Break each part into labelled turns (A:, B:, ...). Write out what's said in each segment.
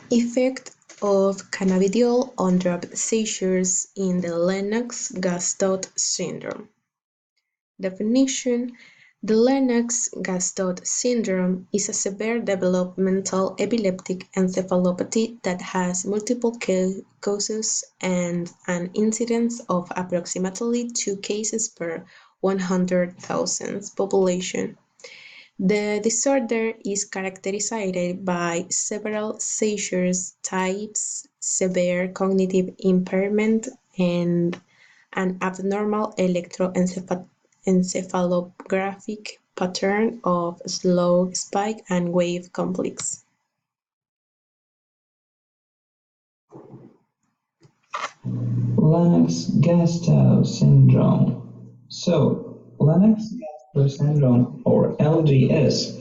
A: Effect of cannabidiol on drug seizures in the Lennox-Gastaut syndrome. Definition: the Lennox-Gastaut syndrome is a severe developmental epileptic encephalopathy that has multiple causes and an incidence of approximately 2 cases per 100,000 population. The disorder is characterized by several seizure types, severe cognitive impairment, and an abnormal electroencephalographic pattern of slow spike and wave complex.
B: Lennox-Gastaut syndrome. So, Lennox-Gastaut syndrome, or LGS,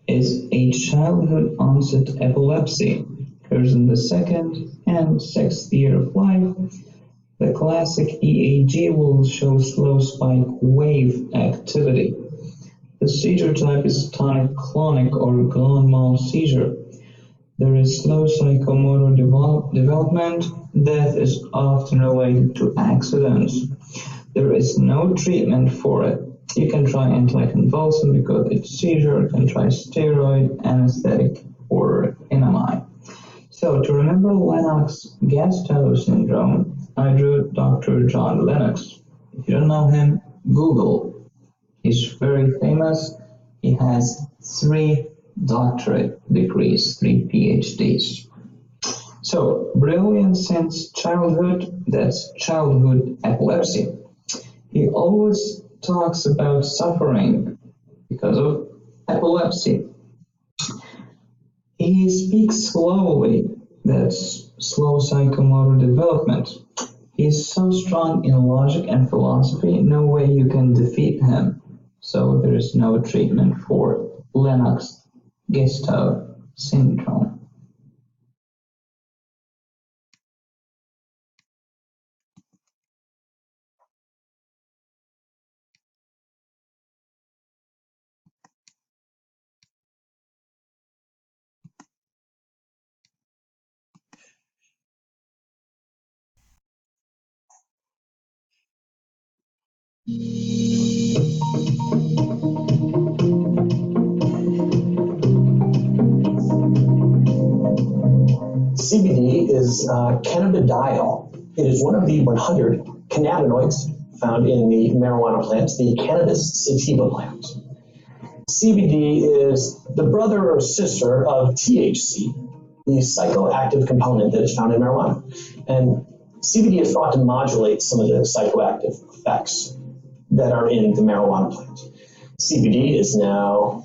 B: is a childhood-onset epilepsy. Occurs in the second and sixth year of life. The classic EEG will show slow spike wave activity. The seizure type is tonic-clonic or grand mal seizure. There is slow psychomotor development. Death is often related to accidents. There is no treatment for it. You can try anticonvulsant because it's seizure. You can try steroid, anesthetic, or NMI. So to remember Lennox-Gastaut syndrome, I drew Dr. John Lennox. If you don't know him, Google. He's very famous. He has 3 doctorate degrees, 3 PhDs. So, brilliant since childhood, that's childhood epilepsy. He always talks about suffering because of epilepsy. He speaks slowly, that's slow psychomotor development. He's so strong in logic and philosophy, no way you can defeat him. So there is no treatment for Lennox-Gastaut syndrome.
C: CBD is cannabidiol. It is one of the 100 cannabinoids found in the marijuana plants, the cannabis sativa plant. CBD is the brother or sister of THC, the psychoactive component that is found in marijuana. And CBD is thought to modulate some of the psychoactive effects that are in the marijuana plant. CBD is now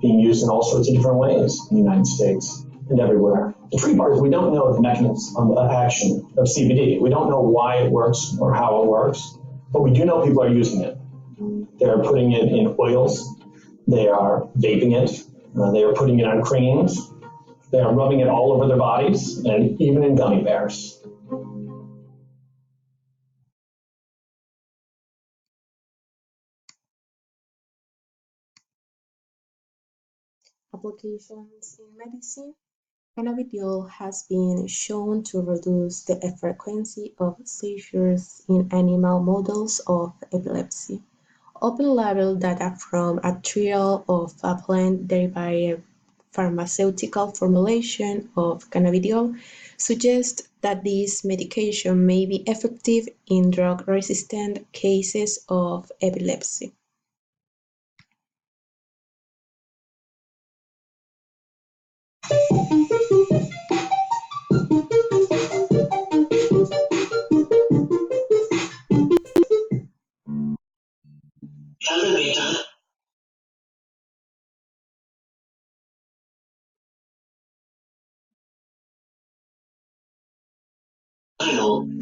C: being used in all sorts of different ways in the United States and everywhere. The tricky part is we don't know the mechanism of action of CBD. We don't know why it works or how it works, but we do know people are using it. They're putting it in oils. They are vaping it. They are putting it on creams. They are rubbing it all over their bodies and even in gummy bears.
A: Applications in medicine. Cannabidiol has been shown to reduce the frequency of seizures in animal models of epilepsy. Open-label data from a trial of a plant-derived pharmaceutical formulation of cannabidiol suggest that this medication may be effective in drug-resistant cases of epilepsy.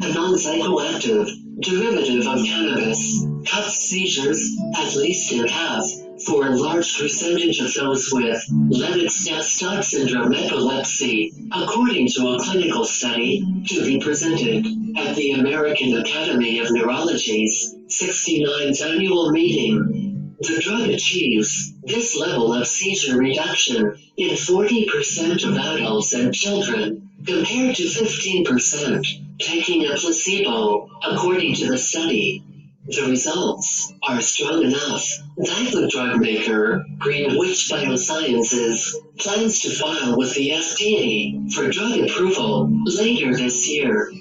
D: A non-psychoactive derivative of cannabis, cuts seizures, at least in half, for a large percentage of those with Lennox-Gastaut syndrome epilepsy, according to a clinical study to be presented at the American Academy of Neurology's 69th annual meeting. The drug achieves this level of seizure reduction in 40% of adults and children, compared to 15% taking a placebo, according to the study. The results are strong enough that the drug maker, Greenwich Biosciences, plans to file with the FDA for drug approval later this year.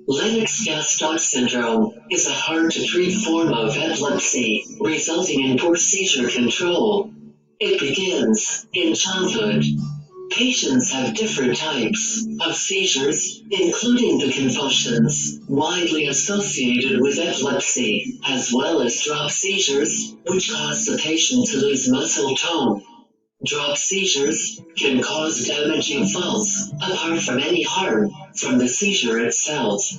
D: Lennox-Gastaut syndrome is a hard-to-treat form of epilepsy, resulting in poor seizure control. It begins in childhood. Patients have different types of seizures, including the convulsions, widely associated with epilepsy, as well as drop seizures, which cause the patient to lose muscle tone. Drop seizures can cause damaging falls, apart from any harm from the seizure itself.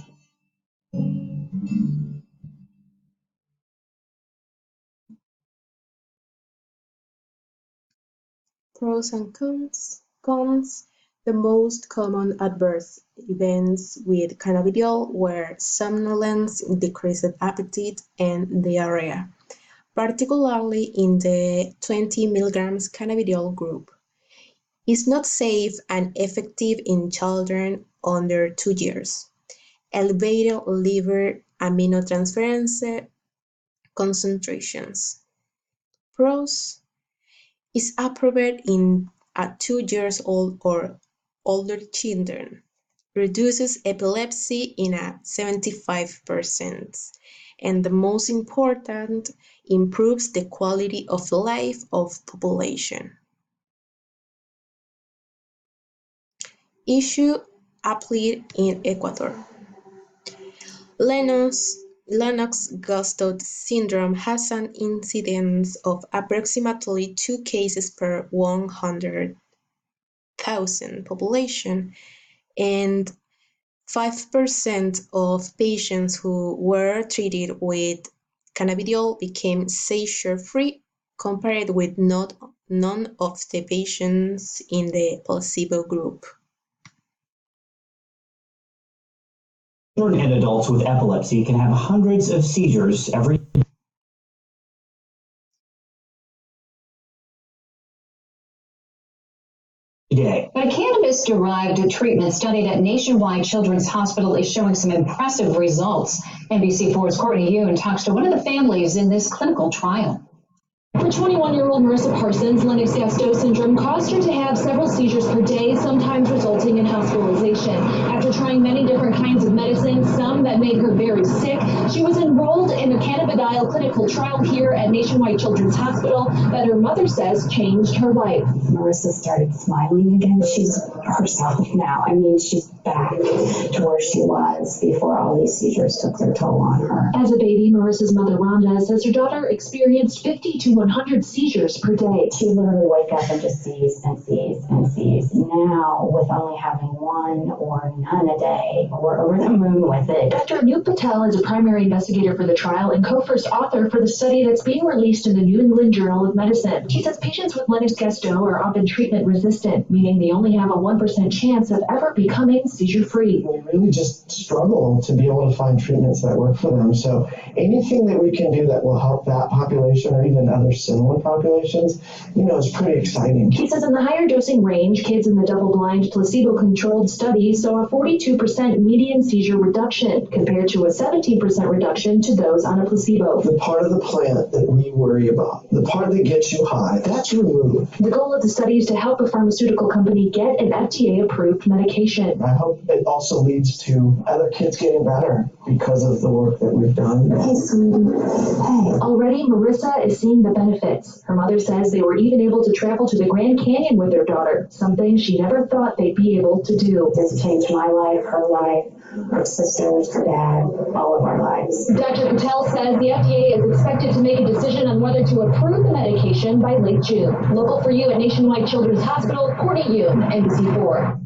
A: Pros and cons. Cons. The most common adverse events with cannabidiol were somnolence, decreased appetite, and diarrhea, particularly in the 20 milligrams cannabidiol group. Is not safe and effective in children under 2 years. Elevated liver aminotransferase concentrations. Pros is approved in at 2 years old or older children. Reduces epilepsy in a 75%. And the most important, improves the quality of life of population. Issue applied in Ecuador. Lennox-Gastaut syndrome has an incidence of approximately 2 cases per 100,000 population, and 5% of patients who were treated with cannabidiol became seizure-free, compared with none of the patients in the placebo group.
E: Children and adults with epilepsy can have hundreds of seizures every day.
F: But a cannabis-derived treatment studied at Nationwide Children's Hospital is showing some impressive results. NBC4's Courtney Yoon talks to one of the families in this clinical trial.
G: For 21-year-old Marissa Parsons, Lennox-Gastaut syndrome caused her to have several seizures per day, sometimes resulting in hospitalization. After trying many different kinds of medicines, some that made her very sick, she was enrolled in a Cannabidiol clinical trial here at Nationwide Children's Hospital that her mother says changed her life.
H: Marissa started smiling again. She's herself now. I mean, she's back to where she was before all these seizures took their toll on her.
G: As a baby, Marissa's mother, Rhonda, says her daughter experienced 50 to 100 seizures per day.
H: She literally wake up and just sees and sees and sees. Now, with only having one or none a day, we're over the moon with it.
G: Dr. Anup Patel is a primary investigator for the trial and co-first author for the study that's being released in the New England Journal of Medicine. He says patients with Lennox-Gastaut are often treatment resistant, meaning they only have a 1% chance of ever becoming seizure-free.
I: We really just struggle to be able to find treatments that work for them. So anything that we can do that will help that population or even other similar populations, is pretty exciting.
G: He says in the higher dosing range, kids in the double-blind placebo-controlled study saw a 42% median seizure reduction compared to a 17% reduction to those on a placebo.
I: The part of the plant that we worry about, the part that gets you high, that's removed.
G: The goal of the study is to help a pharmaceutical company get an FDA-approved medication.
I: I hope it also leads to other kids getting better because of the work that we've done.
H: Hey, sweetie. Hey.
G: Already, Marissa is seeing the benefits. Her mother says they were even able to travel to the Grand Canyon with their daughter, something she never thought they'd be able to do.
H: This changed my life, her sisters, her dad, all of our lives.
G: Dr. Patel says the FDA is expected to make a decision on whether to approve the medication by late June. Local for you at Nationwide Children's Hospital, Courtney Yoon, NBC4.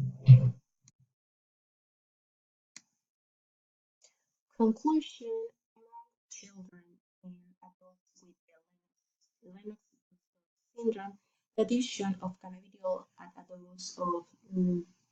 A: Conclusion. Children and adults with Lennox syndrome, the addition of cannabidiol at a dose of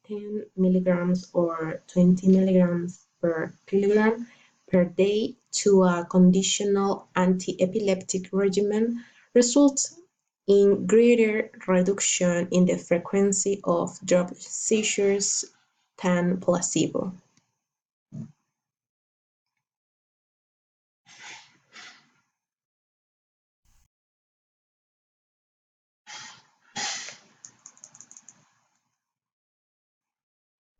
A: 10 milligrams or 20 milligrams per kilogram per day to a conditional anti-epileptic regimen results in greater reduction in the frequency of drop seizures than placebo.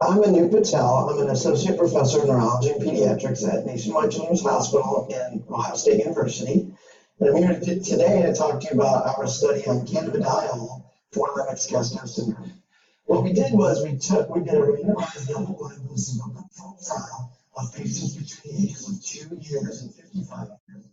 I: I'm Anu Patel. I'm an associate professor of neurology and pediatrics at Nationwide Children's Hospital in Ohio State University. And I'm here today to talk to you about our study on cannabidiol for Lennox Gastaut syndrome. What we did was we did a randomized double-blind placebo-controlled trial of patients between the ages of 2 years and 55 years.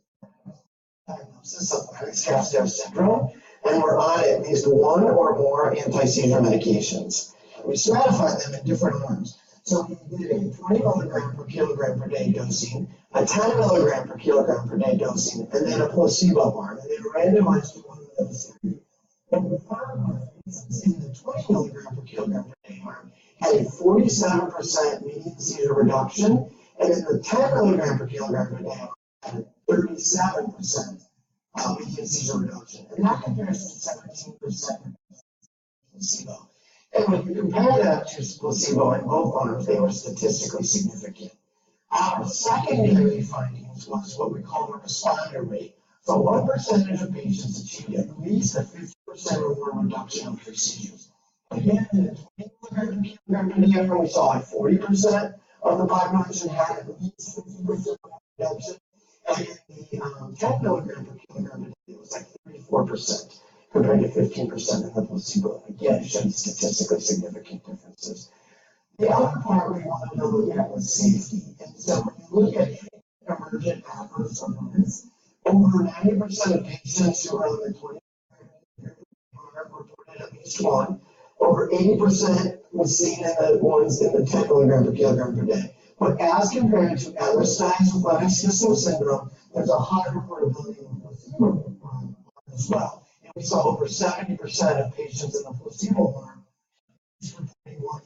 I: Diagnosis of Lennox Gastaut syndrome, and were on at least one or more anti-seizure medications. We stratified them in different arms. So we did a 20 milligram per kilogram per day dosing, a 10 milligram per kilogram per day dosing, and then a placebo arm. And they were randomized to one of those three. And we found that in the 20 milligram per kilogram per day arm had a 47% median seizure reduction, and in the 10 milligram per kilogram per day arm had a 37% median seizure reduction. And that compares to 17% placebo. And when you compare that to placebo in both arms, they were statistically significant. Our secondary findings was what we call the responder rate. So what percentage of patients achieved at least a 50% or more reduction of their seizures? Again, in the 20 milligram per kilogram per day arm, we saw like 40% of the population had at least 50% reduction. And in the 10 milligram per kilogram per day, it was like 34%. Compared to 15% in the placebo. Again, showing statistically significant differences. The other part we wanted to look at was safety. And so when you look at emergent adverse events, over 90% of patients who are on the 20 reported at least one. Over 80% was seen in the ones in the 10 milligram per kilogram per day. But as compared to other studies with Lennox Gastaut syndrome, there's a high reportability of placebo as well. We saw over 70% of patients in the placebo arm reporting one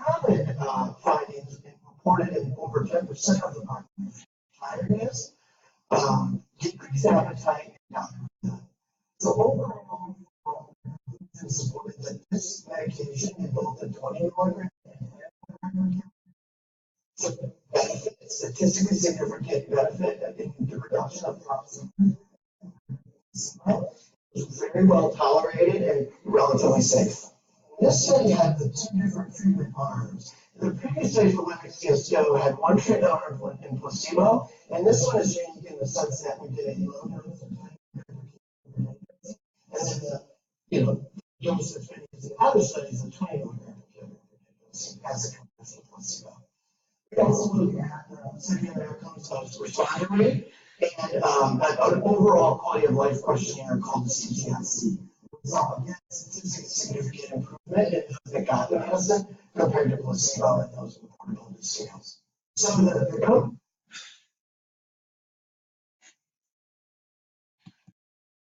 I: common findings reported in over 10% of the population: tiredness, decreased appetite, and diarrhea. So overall, it's supported that this medication in both the 20 milligram and 10 milligram benefit, statistically significant benefit in the reduction of drops. It was very well tolerated and relatively safe. This study had the two different treatment arms. The previous study for Lennox Gastaut had one treatment arm in placebo, and this one is unique in the sense that we did a low dose of 20 and then the dose that's been used in other studies of 20 milligram per kilogram as a comparison to placebo. We also looked at the secondary outcomes of responder rate and an overall quality of life questionnaire called the CGIC. We saw again statistically significant improvement in those that got the medicine compared to placebo and those reported on the scales. So the